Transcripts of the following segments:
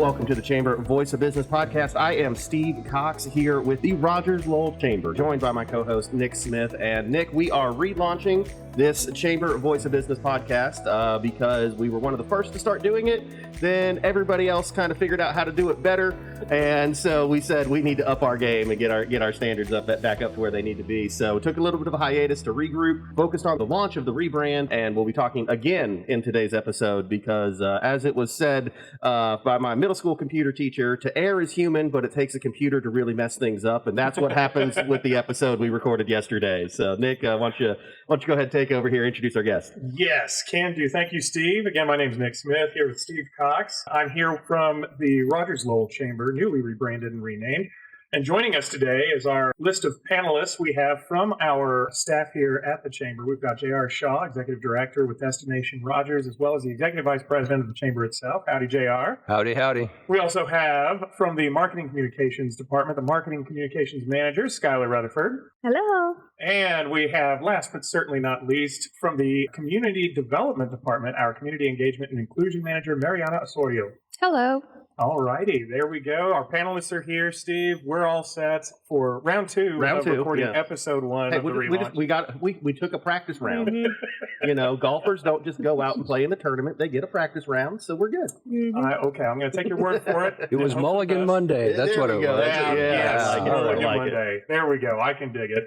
welcome to the Chamber Voice of Business podcast. I am Steve Cox here with the Rogers Lowell Chamber, joined by my co-host Nick Smith. And Nick, we are relaunching this Chamber Voice of Business podcast because we were one of the first to start doing it. Then everybody else kind of figured out how to do it better, and so we said we need to up our game and get our standards back up to where they need to be. So we took a little bit of a hiatus to regroup, focused on the launch of the rebrand, and we'll be talking again in today's episode because as it was said by my middle school computer teacher, to err is human, but it takes a computer to really mess things up, and that's what happens with the episode we recorded yesterday. So Nick, why don't you go ahead and take over here, introduce our guest. Yes, can do. Thank you, Steve. Again, my name is Nick Smith, here with Steve Cox. I'm here from the Rogers Lowell Chamber, newly rebranded and renamed. And joining us today is our list of panelists we have from our staff here at the Chamber. We've got J.R. Shaw, Executive Director with Destination Rogers, as well as the Executive Vice President of the Chamber itself. Howdy, J.R. Howdy, howdy. We also have from the Marketing Communications Department, the Marketing Communications Manager, Skylar Rutherford. Hello. And we have, last but certainly not least, from the Community Development Department, our Community Engagement and Inclusion Manager, Mariana Osorio. Hello. All righty, there we go. Our panelists are here, Steve. We're all set for round two of recording episode one of the relaunch. We took a practice round. You know, golfers don't just go out and play in the tournament; they get a practice round, so we're good. Okay, I'm going to take your word for it. It was Mulligan Monday. That's what it was. Mulligan Monday. There we go. I can dig it.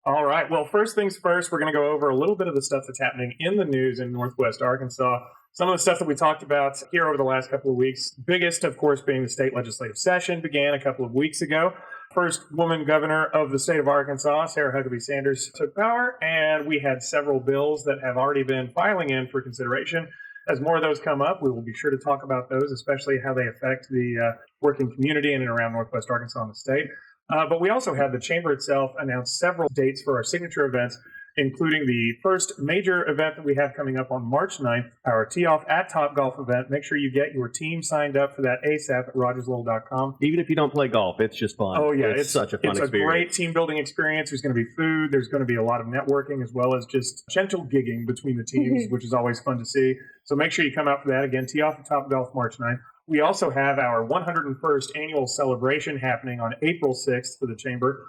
All right. Well, first things first, we're going to go over a little bit of the stuff that's happening in the news in Northwest Arkansas. Some of the stuff that we talked about here over the last couple of weeks, biggest, of course, being the state legislative session began a couple of weeks ago. First woman governor of the state of Arkansas, Sarah Huckabee Sanders, took power, and we had several bills that have already been filing in for consideration. As more of those come up, we will be sure to talk about those, especially how they affect the working community in and around Northwest Arkansas and the state. But we also have the Chamber itself announce several dates for our signature events, including the first major event that we have coming up on March 9th, our Tee Off at Topgolf event. Make sure you get your team signed up for that ASAP at rogerslowell.com. Even if you don't play golf, it's just fun. Oh, yeah. It's such a fun experience. It's a great team-building experience. There's going to be food. There's going to be a lot of networking, as well as just gentle gigging between the teams, which is always fun to see. So make sure you come out for that. Again, Tee Off at Topgolf March 9th. We also have our 101st annual celebration happening on April 6th for the Chamber.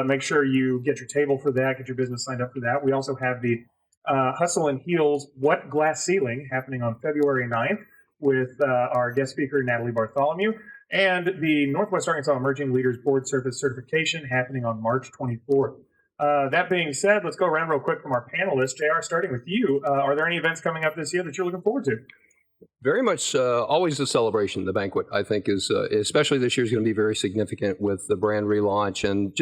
Make sure you get your table for that, get your business signed up for that. We also have the Hustle and Heels What Glass Ceiling happening on February 9th with our guest speaker, Natalie Bartholomew, and the Northwest Arkansas Emerging Leaders Board Service Certification happening on March 24th. That being said, let's go around real quick from our panelists. JR, starting with you, are there any events coming up this year that you're looking forward to? Very much always the celebration, the banquet, I think, is especially this year is going to be very significant with the brand relaunch and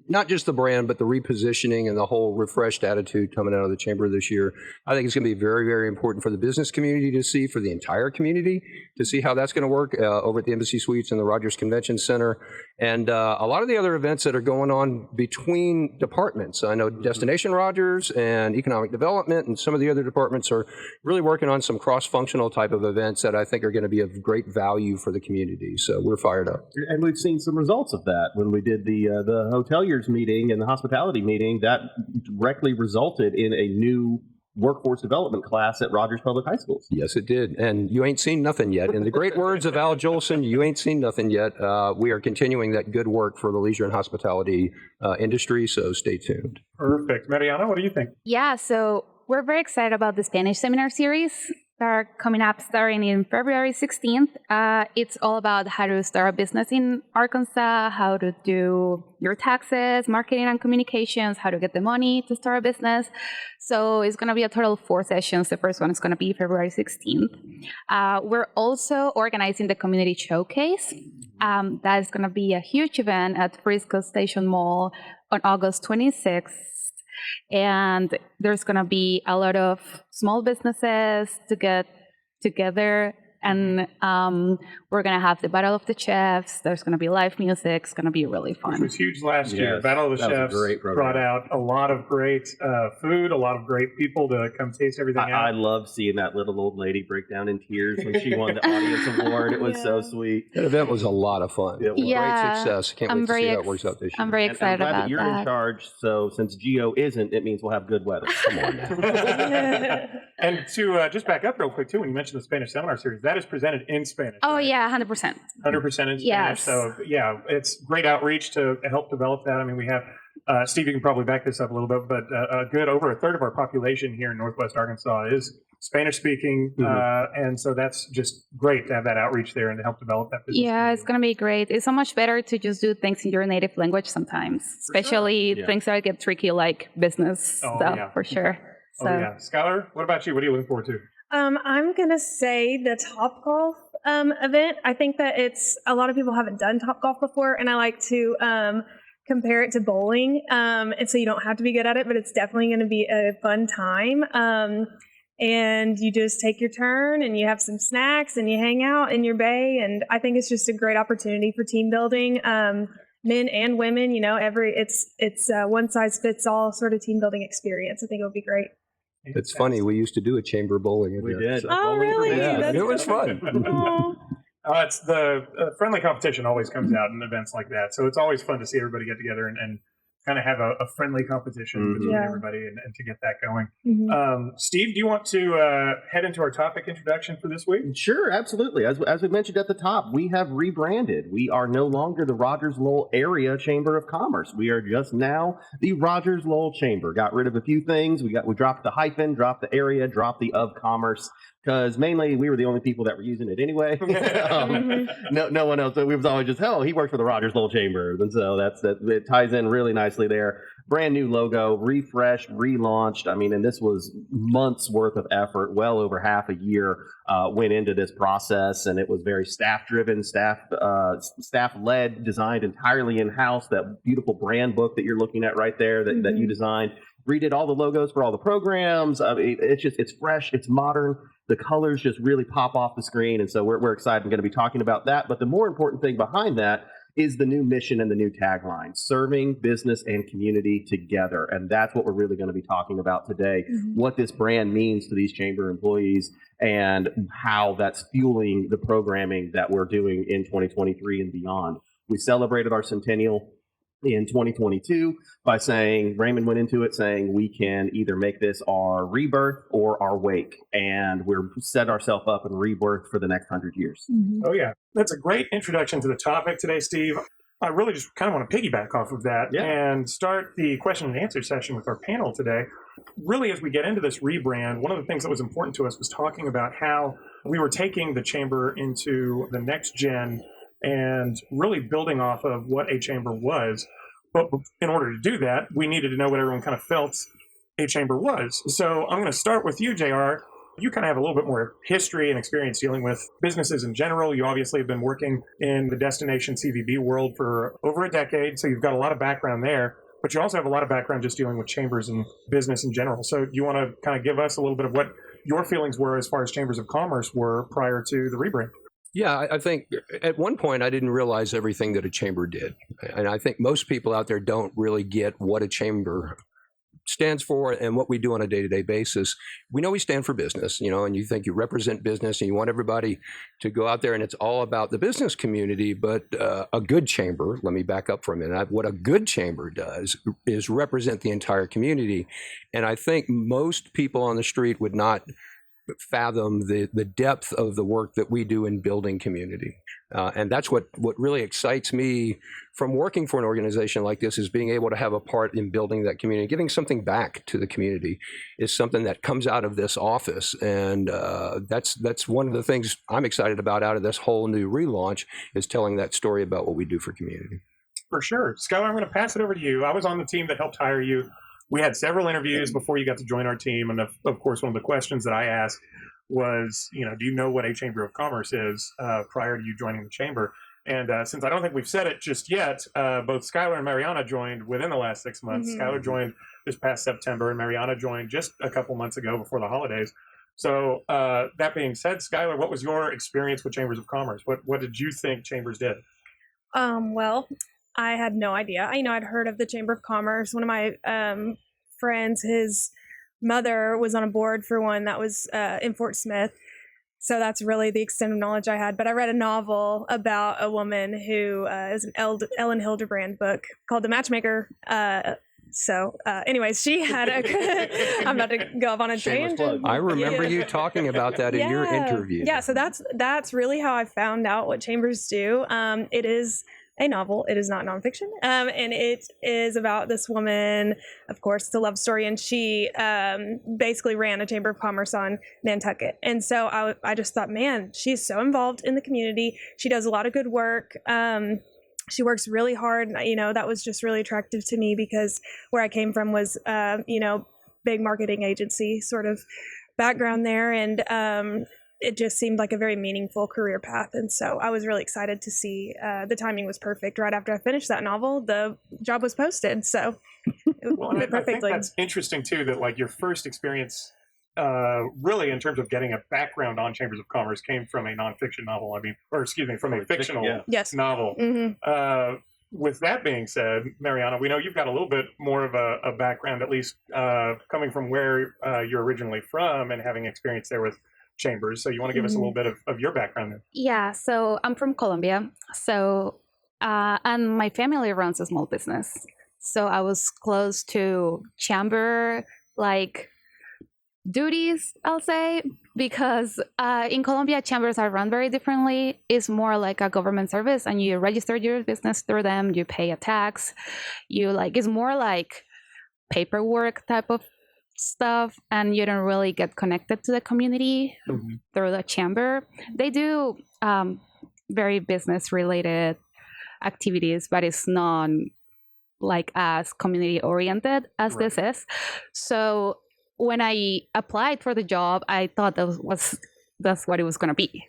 not just the brand, but the repositioning and the whole refreshed attitude coming out of the Chamber this year. I think it's going to be very, very important for the business community to see, for the entire community to see how that's going to work over at the Embassy Suites and the Rogers Convention Center. And a lot of the other events that are going on between departments. I know Destination Rogers and Economic Development and some of the other departments are really working on some cross-functional type of events that I think are going to be of great value for the community. So we're fired up. And we've seen some results of that when we did the hoteliers meeting and the hospitality meeting. That directly resulted in a new workforce development class at Rogers Public High Schools. Yes, it did. And you ain't seen nothing yet. In the great words of Al Jolson, you ain't seen nothing yet. We are continuing that good work for the leisure and hospitality industry, so stay tuned. Perfect. Mariana, what do you think? Yeah, so we're very excited about the Spanish seminar series that are coming up starting in February 16th. It's all about how to start a business in Arkansas, how to do your taxes, marketing and communications, how to get the money to start a business. So it's going to be a total of 4 sessions. The first one is going to be February 16th. We're also organizing the community showcase. That is going to be a huge event at Frisco Station Mall on August 26th. And there's going to be a lot of small businesses to get together. And we're going to have the Battle of the Chefs. There's going to be live music. It's going to be really fun. Which was huge last year. Battle of the Chefs brought out a lot of great food, a lot of great people to come taste everything out. I love seeing that little old lady break down in tears when she won the audience award. It was so sweet. That event was a lot of fun. It was great success. Can't wait to see how it works out this year. I'm very excited about that. You're in charge, so since Gio isn't, it means we'll have good weather. Come on now. And to just back up real quick, too, when you mentioned the Spanish seminar series, that is presented in Spanish. Oh, right? yeah, 100%. 100% in Spanish. Yes. So, yeah, it's great outreach to help develop that. I mean, we have, Steve, you can probably back this up a little bit, but over a third of our population here in Northwest Arkansas is Spanish speaking. And so that's just great to have that outreach there and to help develop that business. Yeah, it's going to be great. It's so much better to just do things in your native language sometimes, especially things that get tricky like business stuff, for sure. So. Oh, yeah. Skylar, what about you? What are you looking forward to? I'm going to say the Topgolf event. I think that a lot of people haven't done Topgolf before, and I like to compare it to bowling. And so you don't have to be good at it, but it's definitely going to be a fun time. And you just take your turn and you have some snacks and you hang out in your bay. And I think it's just a great opportunity for team building, men and women, it's one size fits all sort of team building experience. I think it'll be great. It's funny. We used to do a chamber bowling. We did. So. Oh, really? Yeah, it was fun. It's the friendly competition always comes out in events like that. So it's always fun to see everybody get together and kind of have a friendly competition between everybody and to get that going. Steve, do you want to head into our topic introduction for this week? Sure, absolutely. As we mentioned at the top, we have rebranded. We are no longer the Rogers Lowell Area Chamber of Commerce. We are just now the Rogers Lowell Chamber. Got rid of a few things. We dropped the hyphen, dropped the area, dropped the of commerce. Because mainly we were the only people that were using it anyway. No one else. We was always just, he worked for the Rogers Lowell Chamber. And so it ties in really nicely there. Brand new logo, refreshed, relaunched. I mean, and this was months worth of effort. Well over half a year went into this process, and it was very staff-driven, staff-led, designed entirely in-house. That beautiful brand book that you're looking at right there that you designed. Redid all the logos for all the programs. It's fresh, it's modern. The colors just really pop off the screen. And so we're excited and going to be talking about that. But the more important thing behind that is the new mission and the new tagline, serving business and community together. And that's what we're really going to be talking about today, what this brand means to these chamber employees and how that's fueling the programming that we're doing in 2023 and beyond. We celebrated our centennial in 2022 by saying, Raymond went into it saying, we can either make this our rebirth or our wake. And we're set ourselves up and rebirth for the next 100 years. Oh, yeah. That's a great introduction to the topic today, Steve. I really just kind of want to piggyback off of that and start the question and answer session with our panel today. Really, as we get into this rebrand, one of the things that was important to us was talking about how we were taking the chamber into the next gen and really building off of what a chamber was. But in order to do that, we needed to know what everyone kind of felt a chamber was. So I'm going to start with you, JR. You kind of have a little bit more history and experience dealing with businesses in general. You obviously have been working in the destination CVB world for over a decade, so you've got a lot of background there. But you also have a lot of background just dealing with chambers and business in general. So do you want to kind of give us a little bit of what your feelings were as far as chambers of commerce were prior to the rebrand? Yeah, I think at one point I didn't realize everything that a chamber did. And I think most people out there don't really get what a chamber stands for and what we do on a day-to-day basis. We know we stand for business, and you think you represent business and you want everybody to go out there and it's all about the business community. But a good chamber, let me back up for a minute. What a good chamber does is represent the entire community. And I think most people on the street would not fathom the depth of the work that we do in building community. And that's what really excites me from working for an organization like this, is being able to have a part in building that community. Giving something back to the community is something that comes out of this office. And that's one of the things I'm excited about out of this whole new relaunch, is telling that story about what we do for community. For sure. Skylar, I'm going to pass it over to you. I was on the team that helped hire you. We had several interviews before you got to join our team. And of course, one of the questions that I asked was, do you know what a Chamber of Commerce is prior to you joining the chamber? And since I don't think we've said it just yet, both Skylar and Mariana joined within the last 6 months. Skylar joined this past September, and Mariana joined just a couple months ago before the holidays. So that being said, Skylar, what was your experience with Chambers of Commerce? What did you think chambers did? Well, I had no idea. I'd heard of the Chamber of Commerce. One of my friends, his mother was on a board for one that was in Fort Smith. So that's really the extent of knowledge I had. But I read a novel about a woman who is an Ellen Hildebrand book called The Matchmaker So, anyways, she had I'm about to go off on a Shameless tangent. plug. I remember you talking about that in your interview. Yeah, so that's really how I found out what chambers do. It is a novel. It is not nonfiction, and it is about this woman. Of course, it's a love story, and she basically ran a chamber of commerce on Nantucket. And so I just thought, man, she's so involved in the community. She does a lot of good work. She works really hard. That was just really attractive to me because where I came from was, big marketing agency sort of background there. And it just seemed like a very meaningful career path. And so I was really excited to see the timing was perfect. Right after I finished that novel, the job was posted. So it went perfectly. I think that's interesting too, that like your first experience really in terms of getting a background on chambers of commerce came from a nonfiction novel. From a fictional novel. Mm-hmm. With that being said, Mariana, we know you've got a little bit more of a background, at least coming from where you're originally from and having experience there with chambers. So you want to give us a little bit of your background there? Yeah, so I'm from Colombia. So, and my family runs a small business. So I was close to chamber, duties, I'll say, because in Colombia, chambers are run very differently. It's more like a government service, and you register your business through them. You pay a tax. It's more like paperwork type of stuff, and you don't really get connected to the community through the chamber. They do very business related activities, but it's not as community oriented as this is. So when I applied for the job, I thought that's what it was going to be.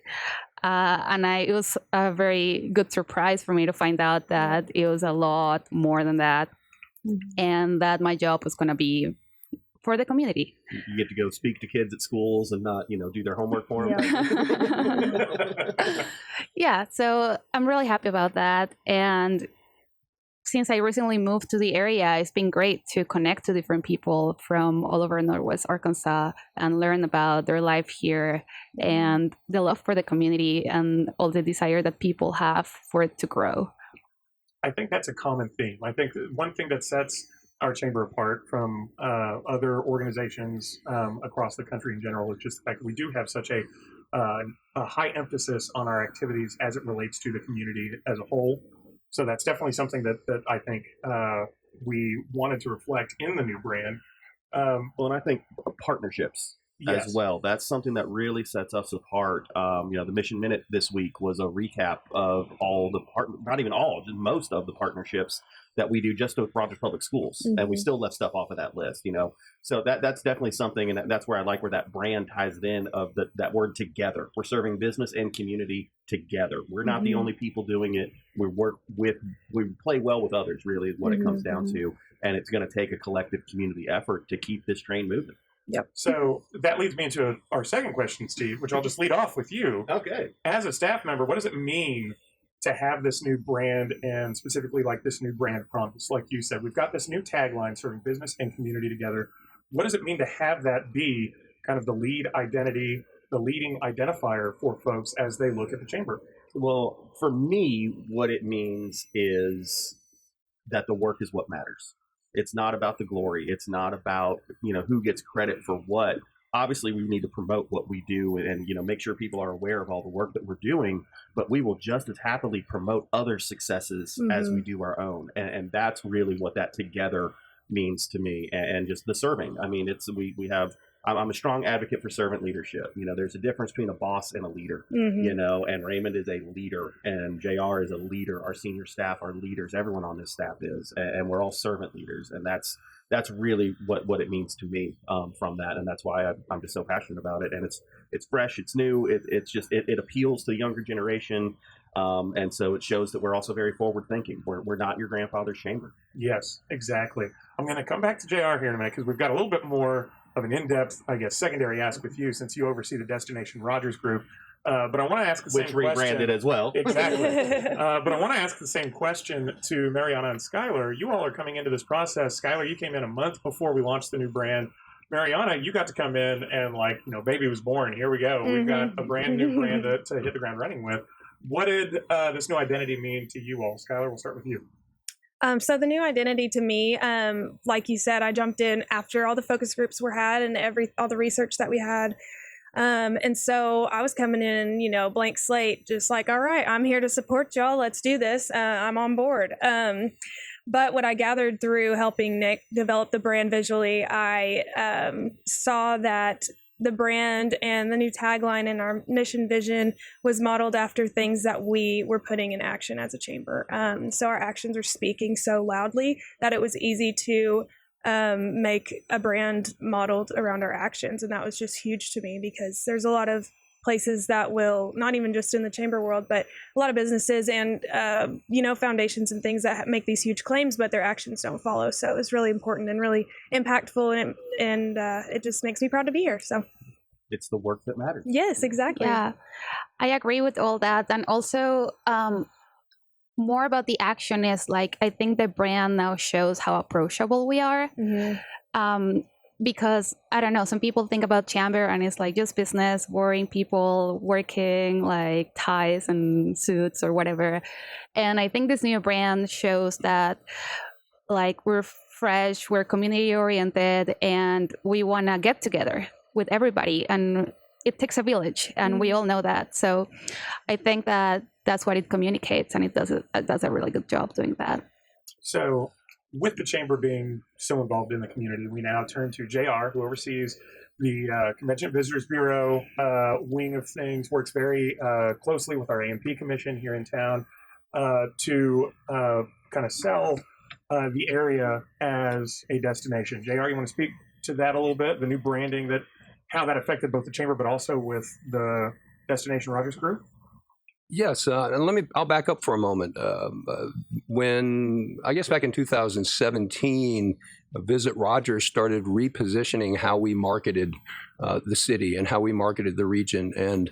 And it was a very good surprise for me to find out that it was a lot more than that, and that my job was going to be for the community. You get to go speak to kids at schools and not, do their homework for them. Yeah, so I'm really happy about that. And since I recently moved to the area, it's been great to connect to different people from all over Northwest Arkansas and learn about their life here and the love for the community and all the desire that people have for it to grow. I think that's a common theme. I think one thing that sets our chamber apart from other organizations across the country in general is just the fact that we do have such a high emphasis on our activities as it relates to the community as a whole. So that's definitely something that I think we wanted to reflect in the new brand. And I think partnerships as well. That's something that really sets us apart. The Mission Minute this week was a recap of all the not even all, just most of the partnerships that we do just with Rogers Public Schools, and we still left stuff off of that list. So that's definitely something, and that's where I like where that brand ties it in of that word together. We're serving business and community together. We're not the only people doing it. We play well with others, really, is what it comes down to, and it's going to take a collective community effort to keep this train moving. Yep. So that leads me into our second question, Steve, which I'll just lead off with you. Okay. As a staff member, what does it mean to have this new brand, and specifically this new brand promise? Like you said, we've got this new tagline, serving business and community together. What does it mean to have that be kind of the lead identity, the leading identifier for folks as they look at the chamber? Well, for me, what it means is that the work is what matters. It's not about the glory. It's not about, who gets credit for what. Obviously, we need to promote what we do and, make sure people are aware of all the work that we're doing, but we will just as happily promote other successes as we do our own. And that's really what that together means to me, and just the serving. I mean, I'm a strong advocate for servant leadership. There's a difference between a boss and a leader, and Raymond is a leader, and JR is a leader. Our senior staff are leaders. Everyone on this staff is, and we're all servant leaders. And that's really what it means to me from that. And that's why I'm just so passionate about it. And it's fresh, it's new. It appeals to the younger generation. And so it shows that we're also very forward thinking. We're not your grandfather's chamber. Yes, exactly. I'm going to come back to JR here in a minute, because we've got a little bit more of an in-depth, secondary ask with you, since you oversee the Destination Rogers Group. But I want to ask the same question. Which rebranded as well. Exactly. But I want to ask the same question to Mariana and Skylar. You all are coming into this process. Skylar, you came in a month before we launched the new brand. Mariana, you got to come in and baby was born. Here we go. We've got a brand new brand to hit the ground running with. What did this new identity mean to you all? Skylar, we'll start with you. So the new identity to me, like you said, I jumped in after all the focus groups were had and all the research that we had. And so I was coming in, blank slate, just like, all right, I'm here to support y'all. Let's do this. I'm on board. But what I gathered through helping Nick develop the brand visually, I saw that the brand and the new tagline and our mission vision was modeled after things that we were putting in action as a chamber. So our actions are speaking so loudly that it was easy to make a brand modeled around our actions. And that was just huge to me, because there's a lot of places that will, not even just in the chamber world, but a lot of businesses and, foundations and things that make these huge claims, but their actions don't follow. So it was really important and really impactful, and it just makes me proud to be here. So it's the work that matters. Yes, exactly. Yeah, I agree with all that. And also, more about the action is like, I think the brand now shows how approachable we are. Mm-hmm. Because I don't know, some people think about chamber and it's like just business, boring people working like ties and suits or whatever. And I think this new brand shows that like we're fresh, we're community oriented, and we want to get together with everybody. And it takes a village, and we all know that. So I think that that's what it communicates, and it does a really good job doing that. So with the chamber being so involved in the community, we now turn to JR, who oversees the Convention Visitors Bureau wing of things, works very closely with our AMP Commission here in town to kind of sell the area as a destination. JR, you want to speak to that a little bit, the new branding, how that affected both the chamber but also with the Destination Rogers group? Yes, and I'll back up for a moment. When, I guess back in 2017, Visit Rogers started repositioning how we marketed the city and how we marketed the region, and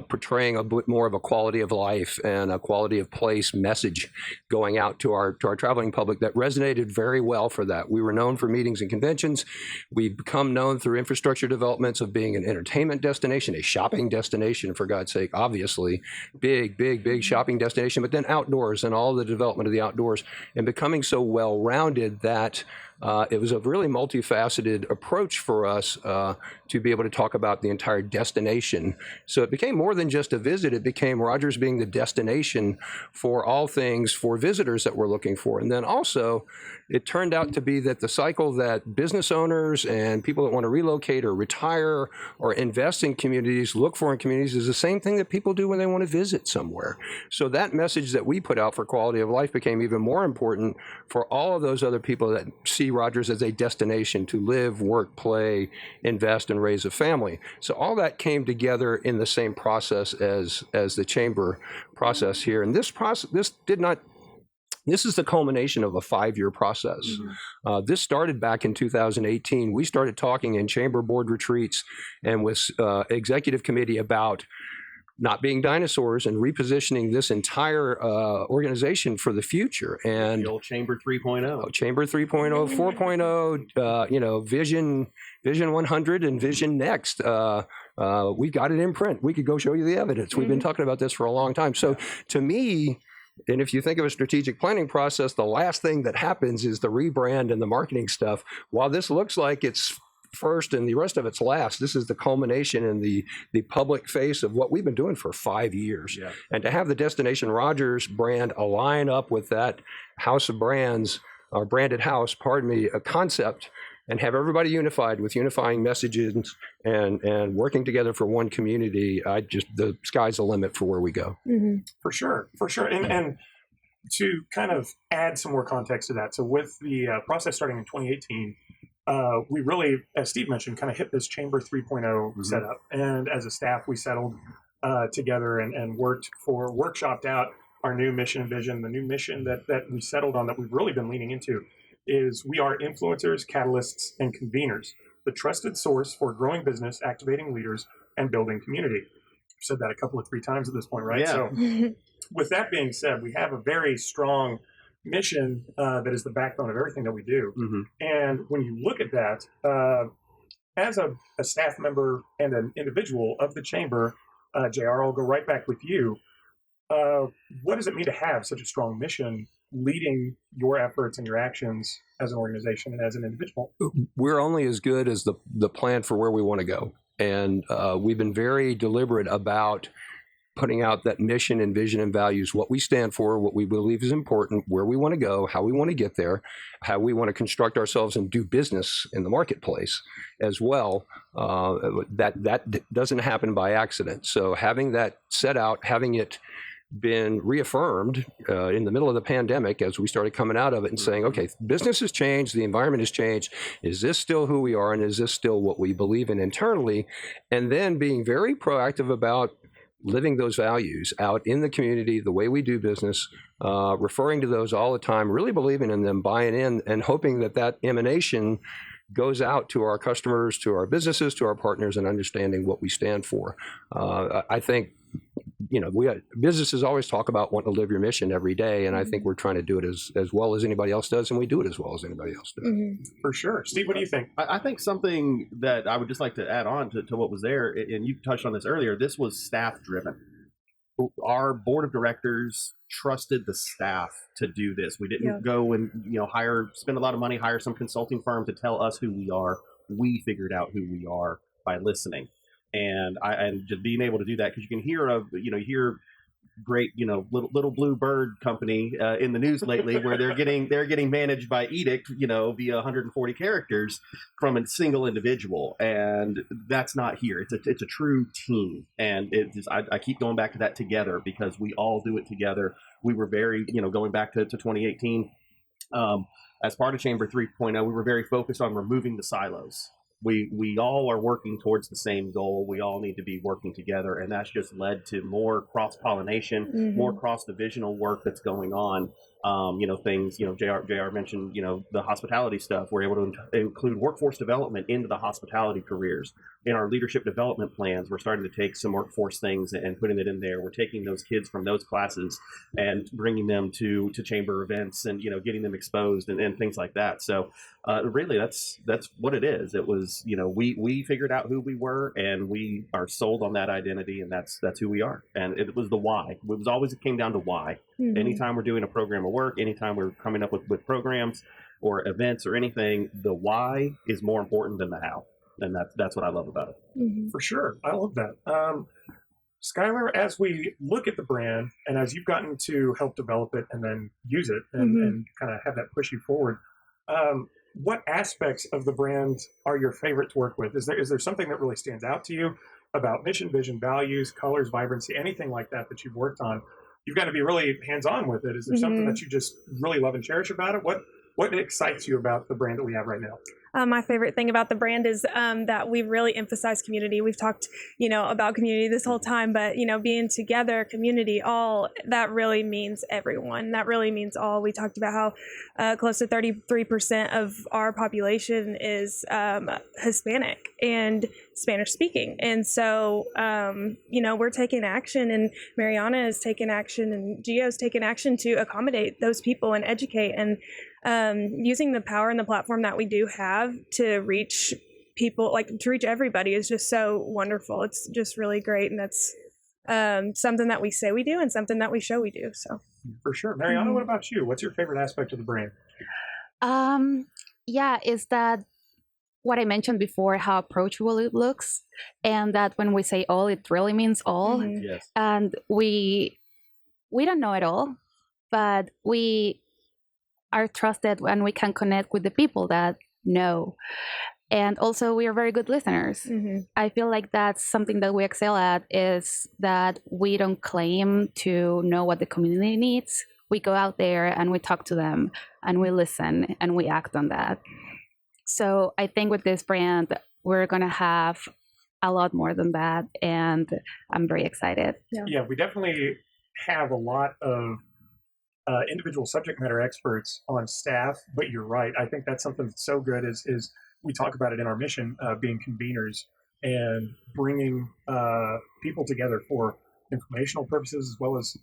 portraying a bit more of a quality of life and a quality of place message going out to our traveling public that resonated very well for that. We were known for meetings and conventions. We've become known through infrastructure developments of being an entertainment destination, a shopping destination, for God's sake, obviously. Big shopping destination, but then outdoors and all the development of the outdoors, and becoming so well-rounded that it was a really multifaceted approach for us to be able to talk about the entire destination. So it became more than just a visit. It became Rogers being the destination for all things for visitors that we're looking for. And then also, it turned out to be that the cycle that business owners and people that want to relocate or retire or invest in communities, look for in communities, is the same thing that people do when they want to visit somewhere. So that message that we put out for quality of life became even more important for all of those other people that see Rogers as a destination to live, work, play, invest, and raise a family. So all that came together in the same process as the chamber process here. And this is the culmination of a 5-year process. Mm-hmm. This started back in 2018. We started talking in chamber board retreats and with executive committee about not being dinosaurs and repositioning this entire organization for the future. And the old Chamber 3.0. Chamber 3.0, 4.0, Vision 100 and Vision Next. We got it in print. We could go show you the evidence. Mm-hmm. We've been talking about this for a long time. So to me, and if you think of a strategic planning process, the last thing that happens is the rebrand and the marketing stuff. While this looks like it's first and the rest of it's last, this is the culmination and the public face of what we've been doing for 5 years. Yeah. And to have the Destination Rogers brand align up with that house of brands, or branded house, a concept, and have everybody unified with unifying messages and working together for one community, the sky's the limit for where we go. Mm-hmm. For sure. And to kind of add some more context to that, so with the process starting in 2018, we really, as Steve mentioned, kind of hit this Chamber 3.0 mm-hmm. setup. And as a staff, we settled together and workshopped out our new mission and vision. The new mission that we settled on, that we've really been leaning into, is we are influencers, catalysts, and conveners, the trusted source for growing business, activating leaders, and building community. I've said that a couple of 3 times at this point, right? Yeah. So with that being said, we have a very strong mission that is the backbone of everything that we do. Mm-hmm. And when you look at that, as a staff member and an individual of the chamber, JR, I'll go right back with you. What does it mean to have such a strong mission leading your efforts and your actions as an organization and as an individual? We're only as good as the plan for where we want to go. And we've been very deliberate about putting out that mission and vision and values, what we stand for, what we believe is important, where we want to go, how we want to get there, how we want to construct ourselves and do business in the marketplace as well. That doesn't happen by accident. So having that set out, having it been reaffirmed in the middle of the pandemic as we started coming out of it and saying, okay, business has changed, the environment has changed. Is this still who we are? And is this still what we believe in internally? And then being very proactive about living those values out in the community, the way we do business, referring to those all the time, really believing in them, buying in, and hoping that emanation goes out to our customers, to our businesses, to our partners, and understanding what we stand for. I think, businesses always talk about wanting to live your mission every day, and I think we're trying to do it as well as anybody else does, and we do it as well as anybody else does. Mm-hmm. For sure. Steve, what do you think? I think something that I would just like to add on to what was there, and you touched on this earlier, this was staff-driven. Our board of directors trusted the staff to do this. We didn't go and spend a lot of money, hire some consulting firm to tell us who we are. We figured out who we are by listening. And just being able to do that, because you can hear great, little blue bird company in the news lately where they're getting managed by edict, via 140 characters from a single individual, and that's not here. It's a true team, and I keep going back to that together because we all do it together. We were very, going back to 2018, as part of Chamber 3.0, we were very focused on removing the silos. We all are working towards the same goal. We all need to be working together, and that's just led to more cross-pollination, more cross-divisional work that's going on. Things, JR mentioned, the hospitality stuff. We're able to include workforce development into the hospitality careers. In our leadership development plans, we're starting to take some workforce things and putting it in there. We're taking those kids from those classes and bringing them to chamber events and, getting them exposed and things like that. So really, that's what it is. It was, we figured out who we were, and we are sold on that identity, and that's who we are. And it was the why. It came down to why. Mm-hmm. Anytime we're doing a program of work, anytime we're coming up with programs or events or anything, the why is more important than the how. And that's what I love about it. Mm-hmm. For sure. I love that. Skylar, as we look at the brand and as you've gotten to help develop it and then use it and kind of have that push you forward, what aspects of the brand are your favorite to work with? Is there something that really stands out to you about mission, vision, values, colors, vibrancy, anything like that you've worked on? You've got to be really hands-on with it. Is there something that you just really love and cherish about it? What excites you about the brand that we have right now? My favorite thing about the brand is that we really emphasize community. We've talked, about community this whole time, but, being together, community, all, that really means everyone. That really means all. We talked about how close to 33% of our population is Hispanic and Spanish speaking. And so, we're taking action, and Mariana is taking action, and Gio's taking action to accommodate those people and educate, and using the power and the platform that we do have to reach people, to reach everybody, is just so wonderful. It's just really great, and that's something that we say we do and something that we show we do. So for sure. Mariana, what about you? What's your favorite aspect of the brand? Is that what I mentioned before, how approachable it looks, and that when we say all, it really means all. Mm-hmm. Yes. And we don't know it all, but we are trusted and we can connect with the people that know. And also, we are very good listeners. Mm-hmm. I feel like that's something that we excel at, is that we don't claim to know what the community needs. We go out there and we talk to them and we listen and we act on that. So I think with this brand, we're going to have a lot more than that. And I'm very excited. Yeah, we definitely have a lot of individual subject matter experts on staff, but you're right. I think that's something that's so good is we talk about it in our mission, being conveners and bringing people together for informational purposes, as well as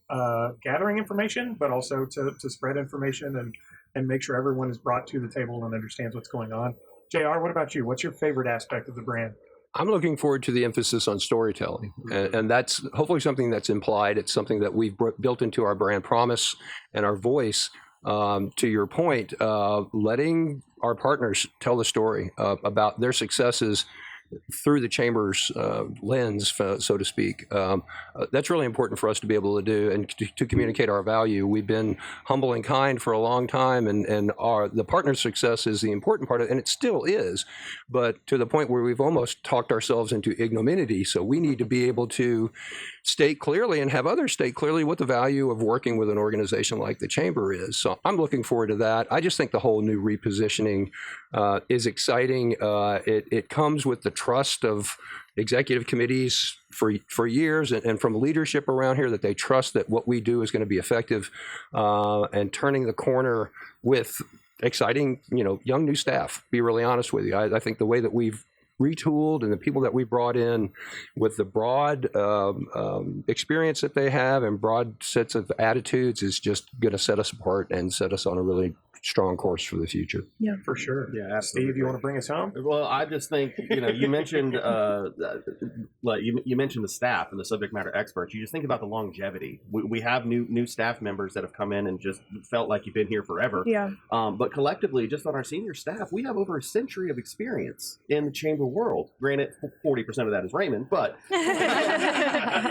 gathering information, but also to spread information and make sure everyone is brought to the table and understands what's going on. JR, what about you? What's your favorite aspect of the brand? I'm looking forward to the emphasis on storytelling, and that's hopefully something that's implied. It's something that we've built into our brand promise and our voice, to your point, letting our partners tell the story about their successes through the chamber's lens, so to speak. That's really important for us to be able to do and to communicate our value. We've been humble and kind for a long time, and the partner success is the important part of it, and it still is, but to the point where we've almost talked ourselves into ignominy. So we need to be able to state clearly and have others state clearly what the value of working with an organization like the Chamber is. So I'm looking forward to that. I just think the whole new repositioning is exciting. It comes with the trust of executive committees for years and from leadership around here, that they trust that what we do is going to be effective, and turning the corner with exciting, young new staff. Be really honest with you. I think the way that we've retooled and the people that we brought in with the broad experience that they have and broad sets of attitudes is just going to set us apart and set us on a really strong course for the future. Yeah, for sure. Yeah, absolutely. Steve, you want to bring us home? Well, I just think, you mentioned you mentioned the staff and the subject matter experts. You just think about the longevity. We have new staff members that have come in and just felt like you've been here forever. Yeah. But collectively, just on our senior staff, we have over a century of experience in the chamber world. Granted, 40% of that is Raymond, but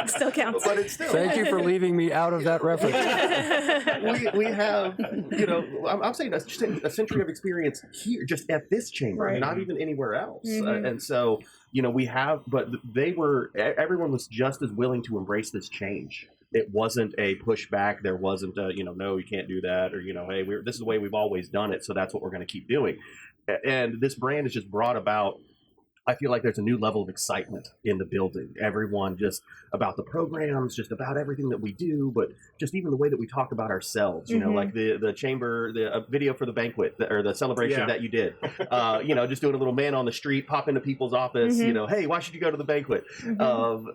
still counts. But it's still. Thank you for leaving me out of that reference. we have, I'm saying a century of experience here, just at this chamber, right. Not even anywhere else. Mm-hmm. And so, we have, but everyone was just as willing to embrace this change. It wasn't a pushback. There wasn't a, no, you can't do that. Or, hey, this is the way we've always done it. So that's what we're going to keep doing. And this brand has just brought about, I feel like there's a new level of excitement in the building. Everyone just about the programs, just about everything that we do, but just even the way that we talk about ourselves, like the chamber, the video for the banquet or the celebration that you did, just doing a little man on the street, pop into people's office, hey, why should you go to the banquet?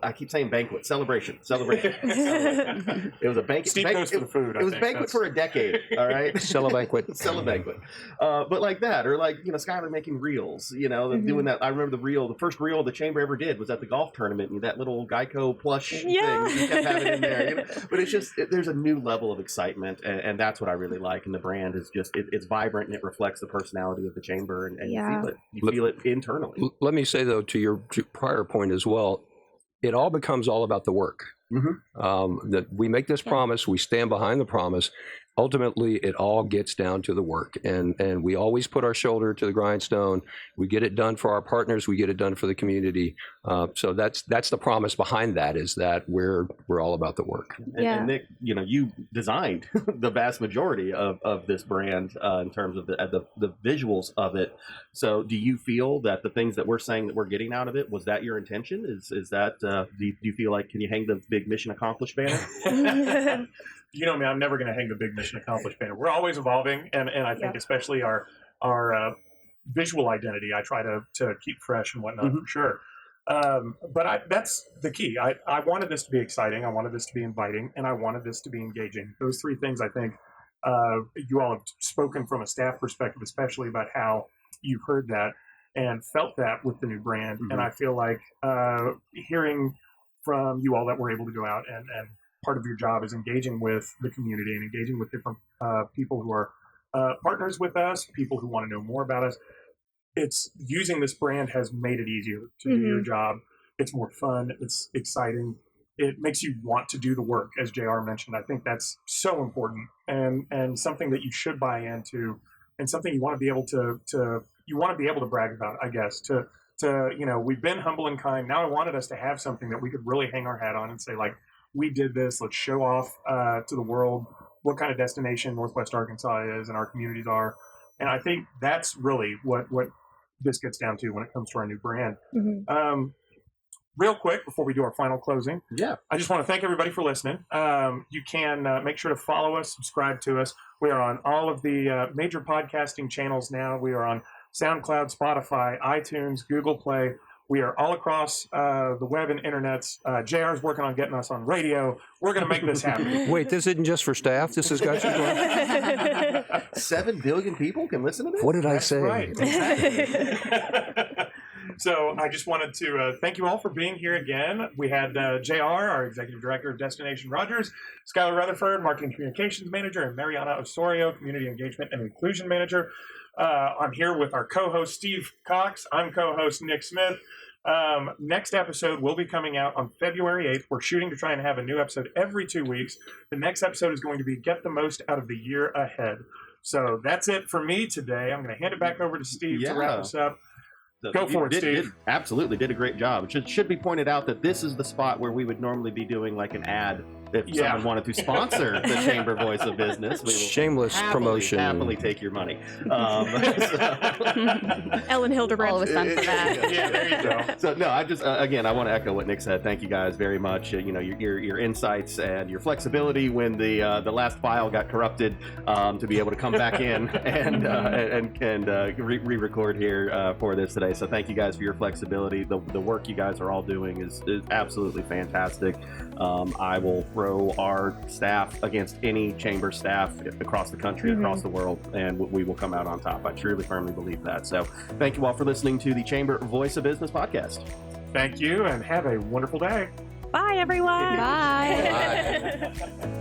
I keep saying banquet, celebration. It was a banquet. Steve goes for the food. It was banquet for a decade, all right? Celebanquet. But like that, or like, Skylar making reels, doing that. I remember the first reel the chamber ever did was at the golf tournament, and that little Geico plush thing you kept having in there. But it's just there's a new level of excitement, and that's what I really like. And the brand is just it's vibrant and it reflects the personality of the chamber, and you feel it. You feel it internally. Let me say though, to your prior point as well, it all becomes all about the work. That we make this promise, we stand behind the promise. Ultimately, it all gets down to the work, and we always put our shoulder to the grindstone. We get it done for our partners. We get it done for the community. So that's the promise behind that, is that we're all about the work. And Nick, you designed the vast majority of this brand in terms of the visuals of it. So do you feel that the things that we're saying that we're getting out of it, was that your intention? Is that do you feel like, can you hang the big mission accomplished banner? Me, I'm never going to hang the big mission accomplished banner. We're always evolving, and I think especially our visual identity, I try to keep fresh and whatnot, for sure. But that's the key. I wanted this to be exciting, I wanted this to be inviting, and I wanted this to be engaging. Those three things, I think, you all have spoken from a staff perspective, especially about how you've heard that and felt that with the new brand. And I feel like hearing from you all that we're able to go out and part of your job is engaging with the community and engaging with different people who are partners with us, people who want to know more about us. It's using this brand has made it easier to do your job. It's more fun. It's exciting. It makes you want to do the work, as JR mentioned. I think that's so important and something that you should buy into, and something you want to be able to brag about, I guess, to we've been humble and kind. Now I wanted us to have something that we could really hang our hat on and say, like, we did this. Let's show off to the world what kind of destination Northwest Arkansas is and our communities are. And I think that's really what this gets down to when it comes to our new brand. Real quick, before we do our final closing, I just want to thank everybody for listening. You can make sure to follow us, subscribe to us. We are on all of the major podcasting channels now. We are on SoundCloud, Spotify, iTunes, Google Play. We are all across the web and internets. JR's working on getting us on radio. We're going to make this happen. Wait, this isn't just for staff? This has got you. 7 billion people can listen to this? What did I say? Right. So I just wanted to thank you all for being here again. We had JR, our Executive Director of Destination Rogers, Skylar Rutherford, Marketing Communications Manager, and Mariana Osorio, Community Engagement and Inclusion Manager. I'm here with our co-host, Steve Cox. I'm co-host, Nick Smith. Next episode will be coming out on February 8th. We're shooting to try and have a new episode every 2 weeks. The next episode is going to be Get the Most Out of the Year Ahead. So that's it for me today. I'm going to hand it back over to Steve to wrap us up. Go for it, Steve. Absolutely did a great job. It should be pointed out that this is the spot where we would normally be doing like an ad if someone wanted to sponsor the Chamber Voice of Business. We will shameless promotion. Happily take your money. Ellen Hildebrand. Always fun for that. Yeah, there you go. So no, I just again I want to echo what Nick said. Thank you guys very much. Your insights and your flexibility when the last file got corrupted to be able to come back in and re-record here for this today. So thank you guys for your flexibility. The work you guys are all doing is absolutely fantastic. I will throw our staff against any chamber staff across the country, across the world, and we will come out on top. I truly, firmly believe that. So thank you all for listening to the Chamber Voice of Business podcast. Thank you, and have a wonderful day. Bye, everyone. Bye. Bye.